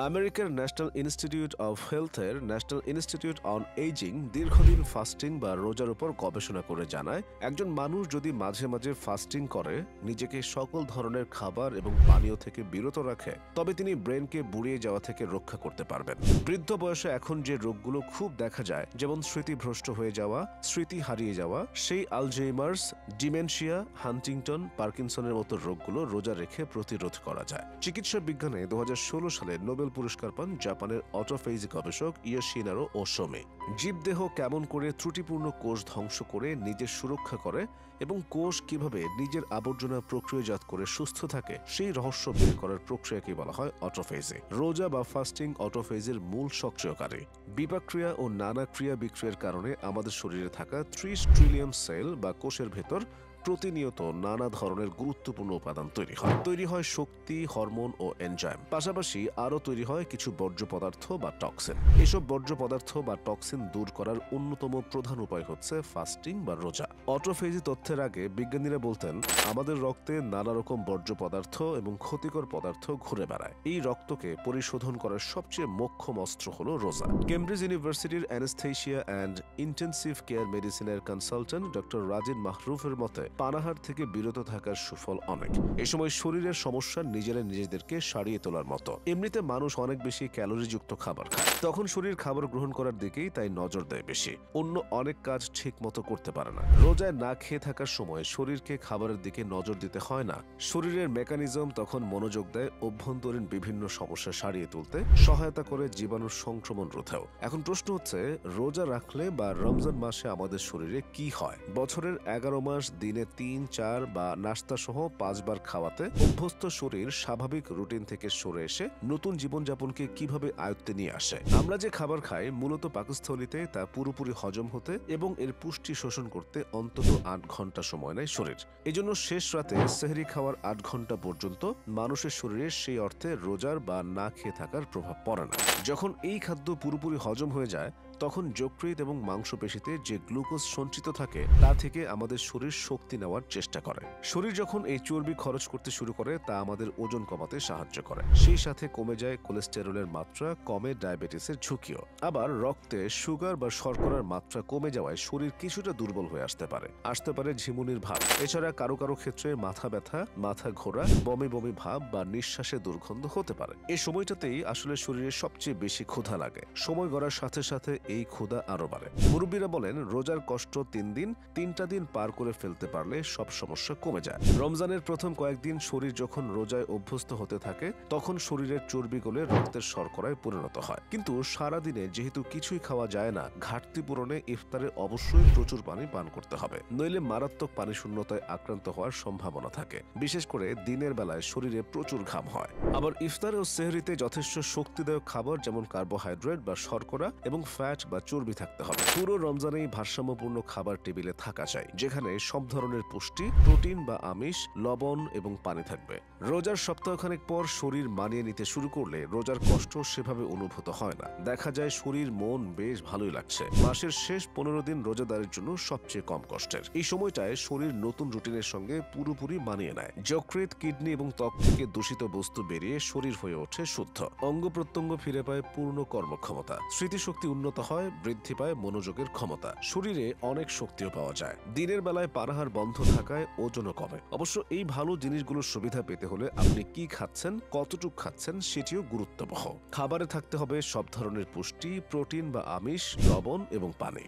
আমেরিকার national institute of হেলথের national institute on ageing দীর্ঘদিন ফাস্টিং বা রোজার উপর গবেষণা করে জানায়, একজন মানুষ যদি মাঝে মাঝে ফাস্টিং করে, নিজেকে সকল ধরনের খাবার এবং পানীয় থেকে বিরত রাখে, তবে তিনি ব্রেনকে বুড়িয়ে যাওয়া থেকে রক্ষা করতে পারবেন। বৃদ্ধ বয়সে এখন যে রোগগুলো খুব দেখা যায়, যেমন স্মৃতিভ্রষ্ট হয়ে যাওয়া, স্মৃতি হারিয়ে যাওয়া, সেই আলঝেইমার্স, ডিমেনশিয়া, হান্টিংটন, পার্কিনসনের মতো রোগগুলো রোজা রেখে প্রতিরোধ করা যায়। চিকিৎসা বিজ্ঞানে 2016 সালে নোবেল পুরস্কার পান জাপানের অটোফেজি গবেষক ইয়োশিনারো ওশোমি। জীবদেহ কেমন করে ত্রুটিপূর্ণ কোষ ধ্বংস করে নিজের সুরক্ষা করে এবং কোষ কিভাবে নিজের আবর্জনা প্রক্রিয়াজাত করে সুস্থ থাকে, সেই রহস্য বের করার প্রক্রিয়াকে বলা হয় অটোফেজি। রোজা বা ফাস্টিং অটোফেজির মূল সক্রিয়কারী। বিপাক্রিয়া ও নানা ক্রিয়া বিক্রিয়ার কারণে আমাদের শরীরে থাকা 30 ট্রিলিয়ন সেল বা কোষের ভেতর প্রতিনিয়ত নানা ধরনের গুরুত্বপূর্ণ উপাদান তৈরি হয় শক্তি, হরমোন ও এনজাইম। পাশাপাশি আরও তৈরি হয় কিছু বর্জ্য পদার্থ বা টক্সিন। এসব বর্জ্য পদার্থ বা টক্সিন দূর করার অন্যতম প্রধান উপায় হচ্ছে ফাস্টিং বা রোজা। অটোফেজি তথ্যের আগে বিজ্ঞানীরা বলতেন, আমাদের রক্তে নানা রকম বর্জ্য পদার্থ এবং ক্ষতিকর পদার্থ ঘুরে বেড়ায়। এই রক্তকে পরিশোধন করার সবচেয়ে মোক্ষম অস্ত্র হল রোজা। কেমব্রিজ ইউনিভার্সিটির অ্যানেস্থেশিয়া অ্যান্ড ইন্টেন্সিভ কেয়ার মেডিসিনের কনসালটেন্ট ডক্টর রাজিন মাহরুফের মতে, পানাহার থেকে বিরত থাকার সুফল অনেক। এ সময় শরীরের সমস্যা নিজেদেরকে সারিয়ে তোলার মতো। এমনিতে মানুষ অনেক বেশি ক্যালোরিযুক্ত খাবার খায়, তখন শরীর খাবার গ্রহণ করার দিকেই তাই নজর দেয় বেশি, অন্য অনেক কাজ ঠিক মতো করতে পারে না। রোজায় না খেয়ে থাকার সময় শরীরকে খাবারের দিকে নজর দিতে হয় না। শরীরের মেকানিজম তখন মনোযোগ দেয় অভ্যন্তরীণ বিভিন্ন সমস্যা সারিয়ে তুলতে, সহায়তা করে জীবাণুর সংক্রমণ রোধেও। এখন প্রশ্ন হচ্ছে, রোজা রাখলে বা রমজান মাসে আমাদের শরীরে কি হয়? বছরের 11 মাস দিনে 3, 4 বা নাস্তা সহ 5 বার খাওয়াতে অভ্যস্ত শরীর স্বাভাবিক রুটিন থেকে সরে এসে নতুন জীবনযাপনকে কিভাবে আয়ত্তে নিয়ে আসে? আমরা যে খাবার খাই মূলত পাকস্থলীতে তা পুরোপুরি হজম হতে এবং এর পুষ্টি শোষণ করতে অন্তত 8 ঘন্টা সময় নেয় শরীর। এজন্য শেষ রাতে সেহরি খাওয়ার 8 ঘন্টা পর্যন্ত মানুষের শরীরে সেই অর্থে রোজার বা না খেয়ে থাকার প্রভাব পড়ে না। যখন এই খাদ্য পুরোপুরি হজম হয়ে যায়, তখন যকৃৎ এবং মাংসপেশিতে যে গ্লুকোজ সঞ্চিত থাকে তা থেকে আমাদের শরীর শক্তি নেওয়ার চেষ্টা করে। শরীর যখন এই চর্বি খরচ করতে শুরু করে, তা আমাদের ওজন কমাতে সাহায্য করে। সেই সাথে কমে যায় কোলেস্টেরলের মাত্রা, কমে ডায়াবেটিসের ঝুঁকিও। আবার রক্তে সুগার বা শর্করার মাত্রা কমে যাওয়ায় শরীর কিছুটা দুর্বল হয়ে আসতে পারে ঝিমুনির ভাব। এছাড়া কারো কারো ক্ষেত্রে মাথা ব্যথা, মাথা ঘোরা, বমি বমি ভাব বা নিঃশ্বাসে দুর্গন্ধ হতে পারে। এই সময়টাতেই আসলে শরীরে সবচেয়ে বেশি ক্ষুধা লাগে। সময় গড়ার সাথে সাথে এই ক্ষুধা আরো বাড়ে। মুরব্বীরা বলেন, রোজার কষ্ট 3 দিন, 3টা দিন পার করে ফেলতে পারলে সব সমস্যা কমে যায়। রমজানের প্রথম কয়েকদিন শরীর যখন রোজায় অভ্যস্ত হতে থাকে, তখন শরীরের চর্বি গলে রক্তের শর্করায় পরিণত হয়। কিন্তু সারাদিনে যেহেতু কিছুই খাওয়া যায় না, ঘাটতি পূরণে ইফতারে অবশ্যই প্রচুর পানি পান করতে হবে, নইলে মারাত্মক পানি শূন্যতায় আক্রান্ত হওয়ার সম্ভাবনা থাকে। বিশেষ করে দিনের বেলায় শরীরে প্রচুর ঘাম হয়। আবার ইফতার ও সেহরিতে যথেষ্ট শক্তিদায়ক খাবার যেমন কার্বোহাইড্রেট বা শর্করা এবং ফ্যাট বা চর্বি থাকতে হবে। পুরো রমজানেই ভারসাম্যপূর্ণ খাবার টেবিলে থাকা চাই, যেখানে সব ধরনের পুষ্টি, প্রোটিন বা আমিষ, লবণ এবং পানি থাকবে। রোজার সপ্তাহখানেক পর শরীর মানিয়ে নিতে শুরু করলে রোজার কষ্ট সেভাবে অনুভূত হয় না। দেখা যায় শরীর মন বেশ ভালোই লাগছে। মাসের শেষ 15 দিন রোজাদারের জন্য সবচেয়ে কম কষ্টের। এই সময়টায় শরীর নতুন রুটিনের সঙ্গে পুরোপুরি মানিয়ে নেয়। যকৃৎ, কিডনি এবং ত্বক থেকে দূষিত বস্তু বেরিয়ে শরীর হয়ে ওঠে শুদ্ধ। অঙ্গ প্রত্যঙ্গ ফিরে পায় পূর্ণ কর্মক্ষমতা। স্মৃতিশক্তি উন্নত হয়, বৃদ্ধি পায় মনোযোগের ক্ষমতা। শরীরে অনেক শক্তিও পাওয়া যায়। দিনের বেলায় পানাহার বন্ধ থাকায় ওজনও কমে। অবশ্য এই ভালো জিনিসগুলোর সুবিধা পেতে হলে আপনি কি খাচ্ছেন, কতটুকু খাচ্ছেন সেটিও গুরুত্ববহ। খাবারে থাকতে হবে সব ধরনের পুষ্টি, প্রোটিন বা আমিষ, লবণ এবং পানি।